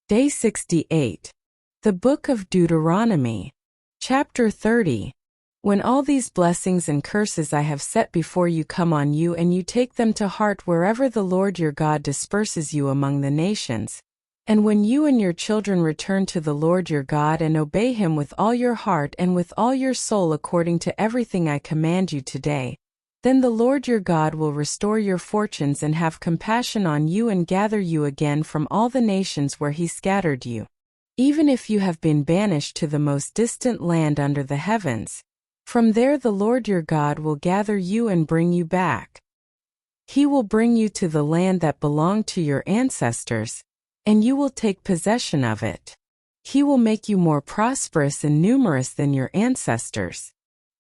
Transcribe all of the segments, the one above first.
Day 68. The Book of Deuteronomy. Chapter 30. When all these blessings and curses I have set before you come on you and you take them to heart wherever the Lord your God disperses you among the nations, and when you and your children return to the Lord your God and obey him with all your heart and with all your soul according to everything I command you today, then the Lord your God will restore your fortunes and have compassion on you and gather you again from all the nations where he scattered you. Even if you have been banished to the most distant land under the heavens, from there the Lord your God will gather you and bring you back. He will bring you to the land that belonged to your ancestors, and you will take possession of it. He will make you more prosperous and numerous than your ancestors.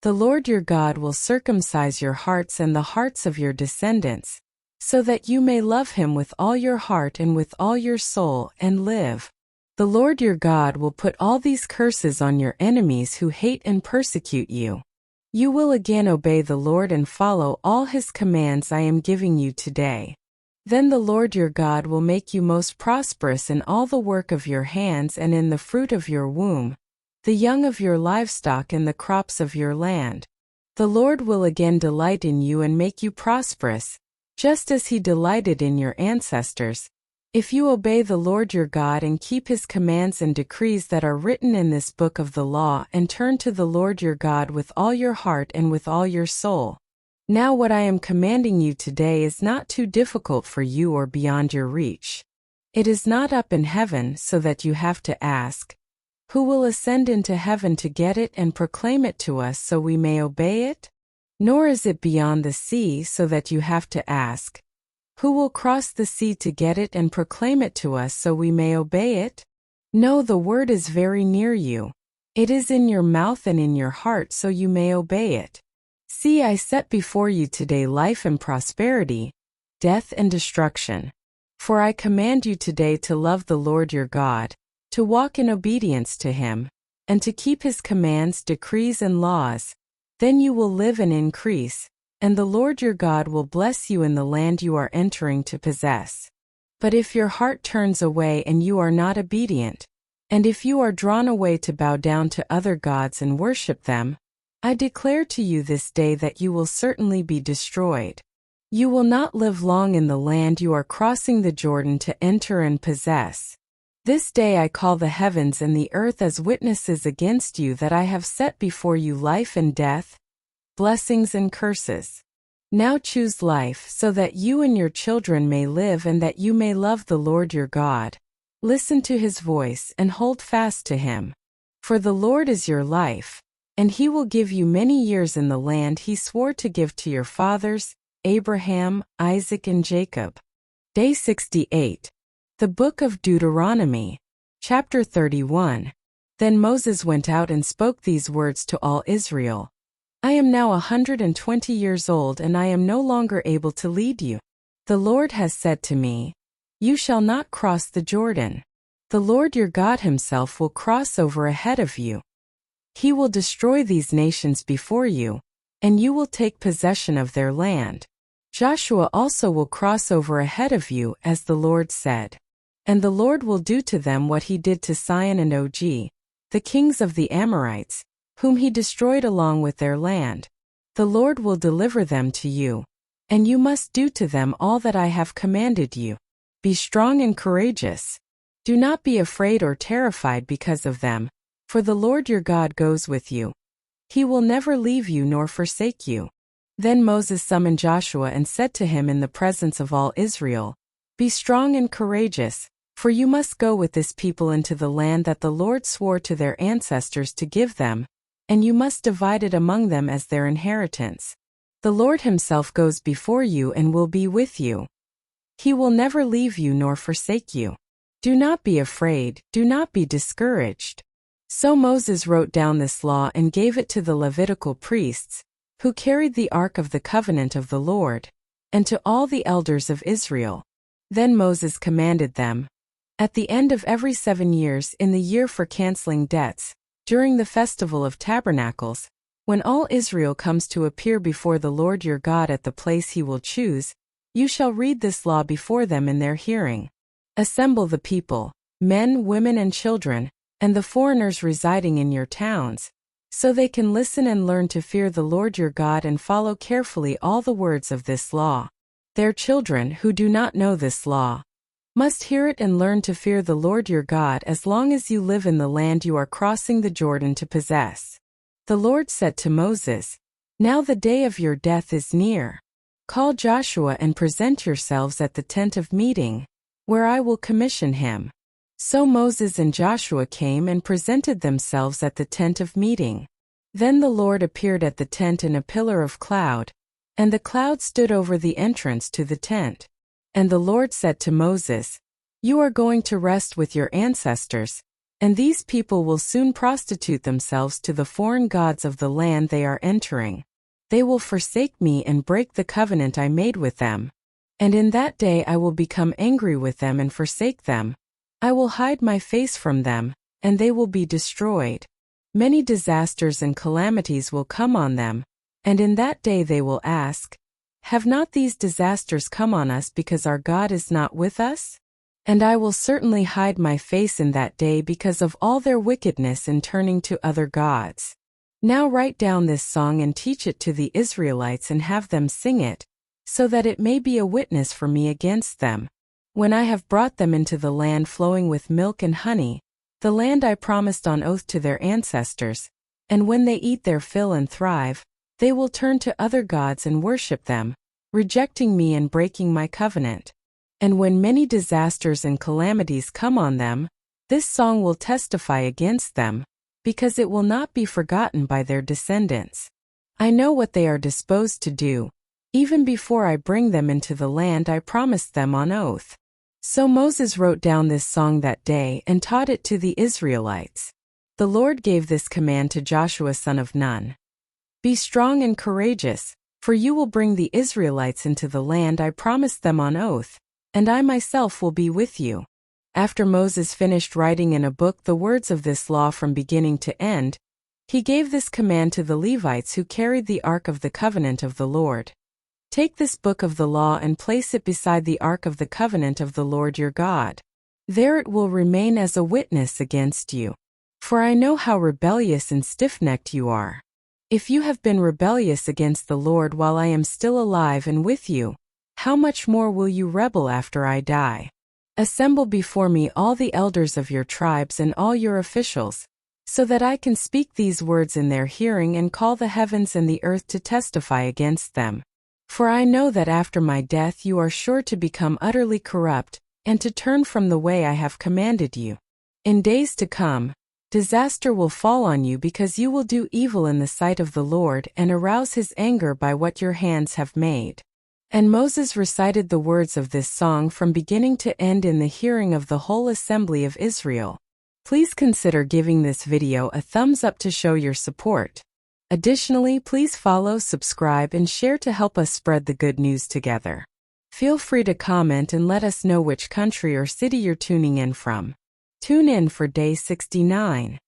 The Lord your God will circumcise your hearts and the hearts of your descendants, so that you may love him with all your heart and with all your soul and live. The Lord your God will put all these curses on your enemies who hate and persecute you. You will again obey the Lord and follow all his commands I am giving you today. Then the Lord your God will make you most prosperous in all the work of your hands and in the fruit of your womb, the young of your livestock and the crops of your land. The Lord will again delight in you and make you prosperous, just as he delighted in your ancestors, if you obey the Lord your God and keep his commands and decrees that are written in this book of the law and turn to the Lord your God with all your heart and with all your soul. Now what I am commanding you today is not too difficult for you or beyond your reach. It is not up in heaven so that you have to ask, who will ascend into heaven to get it and proclaim it to us so we may obey it? Nor is it beyond the sea so that you have to ask, who will cross the sea to get it and proclaim it to us so we may obey it? No, the word is very near you. It is in your mouth and in your heart so you may obey it. See, I set before you today life and prosperity, death and destruction. For I command you today to love the Lord your God, to walk in obedience to him, and to keep his commands, decrees, and laws. Then you will live and increase, and the Lord your God will bless you in the land you are entering to possess. But if your heart turns away and you are not obedient, and if you are drawn away to bow down to other gods and worship them, I declare to you this day that you will certainly be destroyed. You will not live long in the land you are crossing the Jordan to enter and possess. This day I call the heavens and the earth as witnesses against you that I have set before you life and death, blessings and curses. Now choose life so that you and your children may live and that you may love the Lord your God. Listen to his voice and hold fast to him. For the Lord is your life, and he will give you many years in the land he swore to give to your fathers, Abraham, Isaac, and Jacob. Day 68. The Book of Deuteronomy. Chapter 31. Then Moses went out and spoke these words to all Israel. I am now 120 years old and I am no longer able to lead you. The Lord has said to me, you shall not cross the Jordan. The Lord your God himself will cross over ahead of you. He will destroy these nations before you, and you will take possession of their land. Joshua also will cross over ahead of you, as the Lord said. And the Lord will do to them what he did to Sihon and Og, the kings of the Amorites, whom he destroyed along with their land. The Lord will deliver them to you, and you must do to them all that I have commanded you. Be strong and courageous. Do not be afraid or terrified because of them, for the Lord your God goes with you. He will never leave you nor forsake you. Then Moses summoned Joshua and said to him in the presence of all Israel, be strong and courageous, for you must go with this people into the land that the Lord swore to their ancestors to give them, and you must divide it among them as their inheritance. The Lord himself goes before you and will be with you. He will never leave you nor forsake you. Do not be afraid, do not be discouraged. So Moses wrote down this law and gave it to the Levitical priests, who carried the ark of the covenant of the Lord, and to all the elders of Israel. Then Moses commanded them, at the end of every 7 years in the year for canceling debts, during the festival of tabernacles, when all Israel comes to appear before the Lord your God at the place he will choose, you shall read this law before them in their hearing. Assemble the people, men, women, and children, and the foreigners residing in your towns, so they can listen and learn to fear the Lord your God and follow carefully all the words of this law. Their children who do not know this law must hear it and learn to fear the Lord your God as long as you live in the land you are crossing the Jordan to possess. The Lord said to Moses, "Now the day of your death is near. Call Joshua and present yourselves at the tent of meeting, where I will commission him." So Moses and Joshua came and presented themselves at the tent of meeting. Then the Lord appeared at the tent in a pillar of cloud, and the cloud stood over the entrance to the tent. And the Lord said to Moses, "You are going to rest with your ancestors, and these people will soon prostitute themselves to the foreign gods of the land they are entering. They will forsake me and break the covenant I made with them. And in that day I will become angry with them and forsake them. I will hide my face from them, and they will be destroyed. Many disasters and calamities will come on them, and in that day they will ask, 'Have not these disasters come on us because our God is not with us?' And I will certainly hide my face in that day because of all their wickedness in turning to other gods. Now write down this song and teach it to the Israelites and have them sing it, so that it may be a witness for me against them. When I have brought them into the land flowing with milk and honey, the land I promised on oath to their ancestors, and when they eat their fill and thrive, they will turn to other gods and worship them, rejecting me and breaking my covenant. And when many disasters and calamities come on them, this song will testify against them, because it will not be forgotten by their descendants. I know what they are disposed to do, even before I bring them into the land I promised them on oath." So Moses wrote down this song that day and taught it to the Israelites. The Lord gave this command to Joshua son of Nun: "Be strong and courageous, for you will bring the Israelites into the land I promised them on oath, and I myself will be with you." After Moses finished writing in a book the words of this law from beginning to end, he gave this command to the Levites who carried the Ark of the Covenant of the Lord: "Take this book of the law and place it beside the Ark of the Covenant of the Lord your God. There it will remain as a witness against you. For I know how rebellious and stiff-necked you are. If you have been rebellious against the Lord while I am still alive and with you, how much more will you rebel after I die? Assemble before me all the elders of your tribes and all your officials, so that I can speak these words in their hearing and call the heavens and the earth to testify against them. For I know that after my death you are sure to become utterly corrupt, and to turn from the way I have commanded you. In days to come, disaster will fall on you because you will do evil in the sight of the Lord and arouse his anger by what your hands have made." And Moses recited the words of this song from beginning to end in the hearing of the whole assembly of Israel. Please consider giving this video a thumbs up to show your support. Additionally, please follow, subscribe, and share to help us spread the good news together. Feel free to comment and let us know which country or city you're tuning in from. Tune in for day 69.